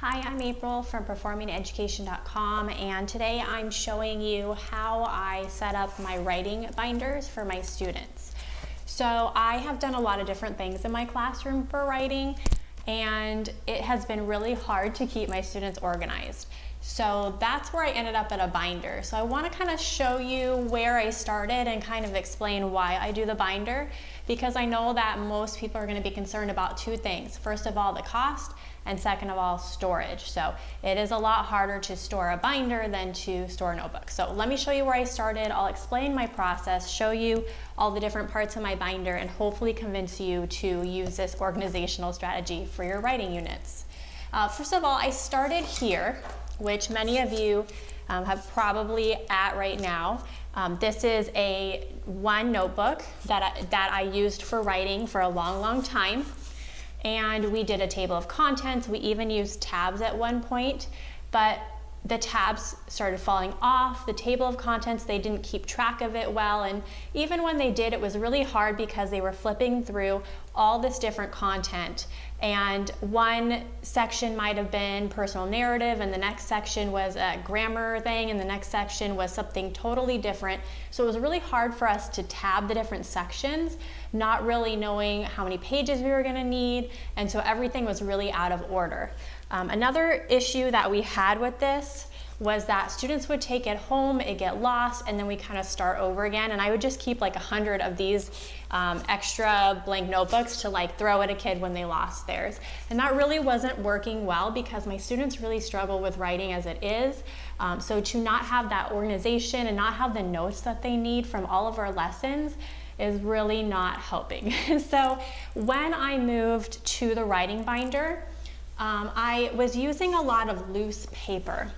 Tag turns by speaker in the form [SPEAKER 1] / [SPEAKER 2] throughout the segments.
[SPEAKER 1] Hi, I'm April from performingeducation.com, and today I'm showing you how I set up my writing binders for my students. So I have done a lot of different things in my classroom for writing, and it has been really hard to keep my students organized. So that's where I ended up at a binder. So I want to kind of show you where I started and kind of explain why I do the binder, because I know that most people are going to be concerned about two things. First of all, the cost, and second of all, storage. So it is a lot harder to store a binder than to store a notebook. So let me show you where I started. I'll explain my process, show you all the different parts of my binder, and hopefully convince you to use this organizational strategy for your writing units. First of all, I started here, which many of you have probably at right now. This is one notebook that I used for writing for a long time. And we did a table of contents. We even used tabs at one point, but the tabs started falling off. The table of contents, they didn't keep track of it well. And even when they did, it was really hard because they were flipping through all this different content. And one section might have been personal narrative, and the next section was a grammar thing, and the next section was something totally different. So it was really hard for us to tab the different sections, not really knowing how many pages we were going to need, and so everything was really out of order. Another issue that we had with this was that students would take it home, it'd get lost, and then we kind of start over again. And I would just keep like 100 of these extra blank notebooks to like throw at a kid when they lost theirs. And that really wasn't working well because my students really struggle with writing as it is. So to not have that organization and not have the notes that they need from all of our lessons is really not helping. So when I moved to the writing binder, I was using a lot of loose paper.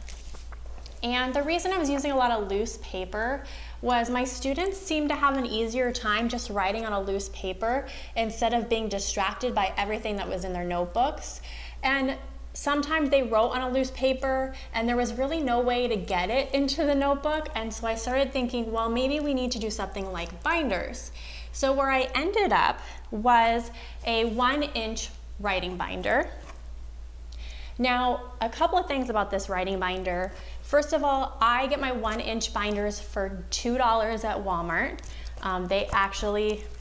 [SPEAKER 1] And the reason I was using a lot of loose paper was my students seemed to have an easier time just writing on a loose paper instead of being distracted by everything that was in their notebooks. And sometimes they wrote on a loose paper and there was really no way to get it into the notebook. And so I started thinking, well, maybe we need to do something like binders. So where I ended up was a 1-inch writing binder. Now, a couple of things about this writing binder. First of all, I get my 1-inch binders for $2 at Walmart.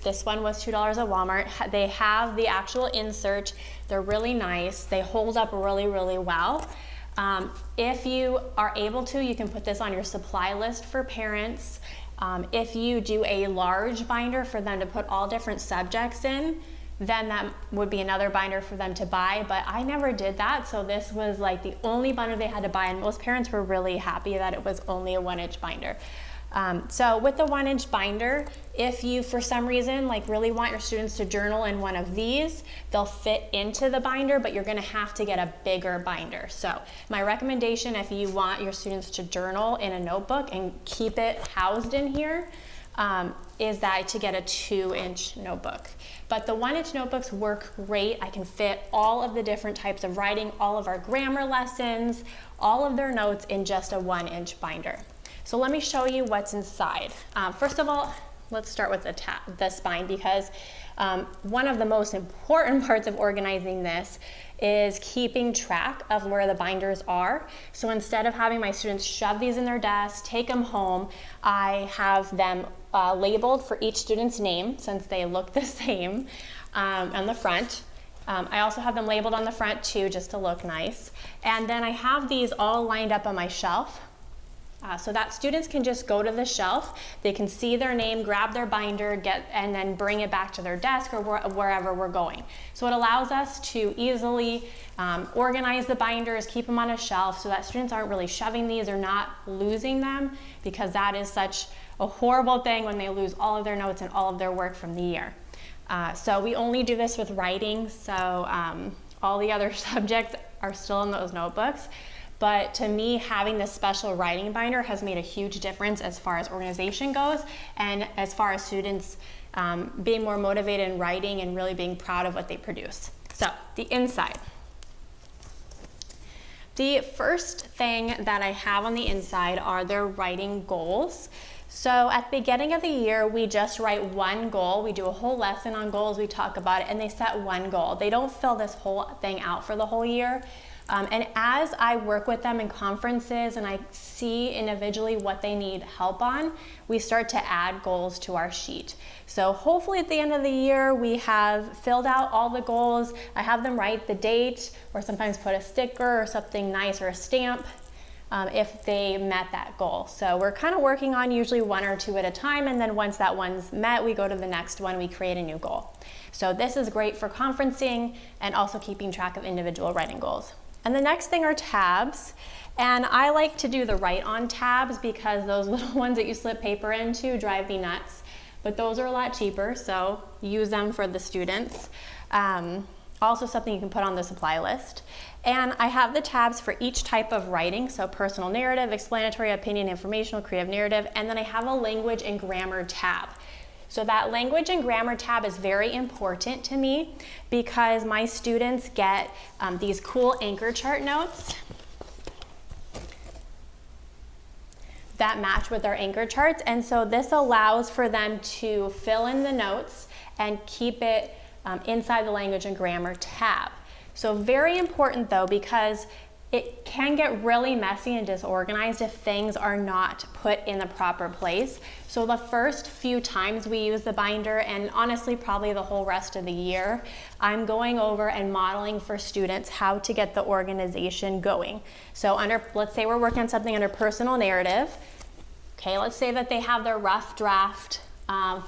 [SPEAKER 1] This one was $2 at Walmart. They have the actual insert. They're really nice. They hold up really well. If you are able to, you can put this on your supply list for parents. If you do a large binder for them to put all different subjects in, then that would be another binder for them to buy, but I never did that, so this was like the only binder they had to buy, and most parents were really happy that it was only a 1-inch binder. So with the 1-inch binder, if you for some reason like really want your students to journal in one of these, they'll fit into the binder, but you're gonna have to get a bigger binder. So my recommendation, if you want your students to journal in a notebook and keep it housed in here, is that to get a 2-inch notebook. But the 1-inch notebooks work great. I can fit all of the different types of writing, all of our grammar lessons, all of their notes in just a 1-inch binder. So let me show you what's inside. First of all, let's start with the spine, because one of the most important parts of organizing this is keeping track of where the binders are. So instead of having my students shove these in their desk, take them home, I have them labeled for each student's name, since they look the same on the front. I also have them labeled on the front too, just to look nice. And then I have these all lined up on my shelf. So that students can just go to the shelf, they can see their name, grab their binder, and then bring it back to their desk or wherever we're going. So it allows us to easily organize the binders, keep them on a shelf so that students aren't really shoving these or not losing them, because that is such a horrible thing when they lose all of their notes and all of their work from the year. So we only do this with writing, so all the other subjects are still in those notebooks. But to me, having this special writing binder has made a huge difference as far as organization goes, and as far as students being more motivated in writing and really being proud of what they produce. So the inside. The first thing that I have on the inside are their writing goals. So at the beginning of the year, we just write one goal. We do a whole lesson on goals, we talk about it, and they set one goal. They don't fill this whole thing out for the whole year. And as I work with them in conferences and I see individually what they need help on, we start to add goals to our sheet. So hopefully at the end of the year, we have filled out all the goals. I have them write the date or sometimes put a sticker or something nice or a stamp if they met that goal. So we're kind of working on usually 1 or 2 at a time, and then once that one's met, we go to the next one, we create a new goal. So this is great for conferencing and also keeping track of individual writing goals. And the next thing are tabs. And I like to do the write-on tabs because those little ones that you slip paper into drive me nuts. But those are a lot cheaper, so use them for the students. Also something you can put on the supply list. And I have the tabs for each type of writing, so personal narrative, explanatory, opinion, informational, creative narrative, and then I have a language and grammar tab. So that language and grammar tab is very important to me because my students get these cool anchor chart notes that match with our anchor charts, and so this allows for them to fill in the notes and keep it inside the language and grammar tab. So very important though, because it can get really messy and disorganized if things are not put in the proper place. So the first few times we use the binder, and honestly probably the whole rest of the year, I'm going over and modeling for students how to get the organization going. So let's say we're working on something under personal narrative. Okay, let's say that they have their rough draft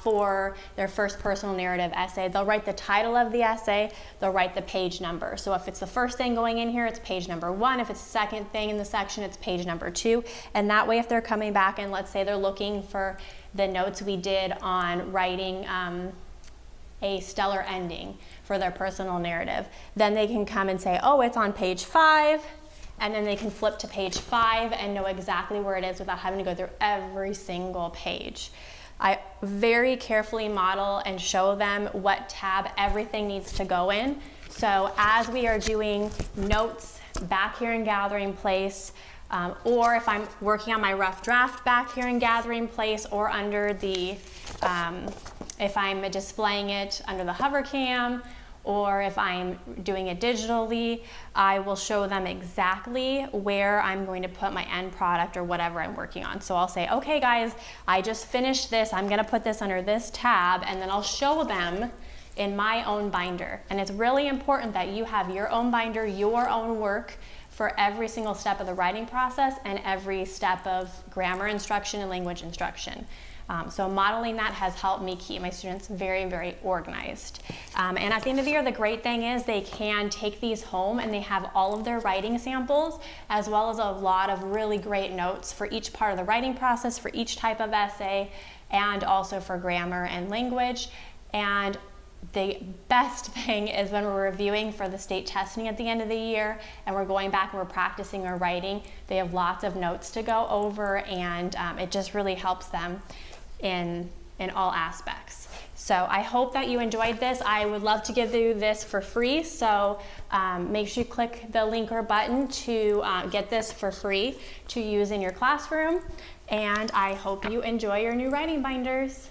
[SPEAKER 1] for their first personal narrative essay. They'll write the title of the essay, they'll write the page number. So if it's the first thing going in here, it's page number 1. If it's the second thing in the section, it's page number 2. And that way, if they're coming back and let's say they're looking for the notes we did on writing a stellar ending for their personal narrative, then they can come and say, oh, it's on page 5. And then they can flip to page 5 and know exactly where it is without having to go through every single page. I very carefully model and show them what tab everything needs to go in. So as we are doing notes back here in Gathering Place, or if I'm working on my rough draft back here in Gathering Place, or under the, if I'm displaying it under the hover cam, or if I'm doing it digitally, I will show them exactly where I'm going to put my end product or whatever I'm working on. So I'll say, okay guys, I just finished this, I'm gonna put this under this tab, and then I'll show them in my own binder. And it's really important that you have your own binder, your own work for every single step of the writing process and every step of grammar instruction and language instruction. So modeling that has helped me keep my students very, very organized. And at the end of the year, the great thing is they can take these home and they have all of their writing samples, as well as a lot of really great notes for each part of the writing process, for each type of essay, and also for grammar and language. And the best thing is when we're reviewing for the state testing at the end of the year and we're going back and we're practicing our writing, they have lots of notes to go over, and it just really helps them in all aspects. So I hope that you enjoyed this. I would love to give you this for free, so make sure you click the link or button to get this for free to use in your classroom, and I hope you enjoy your new writing binders.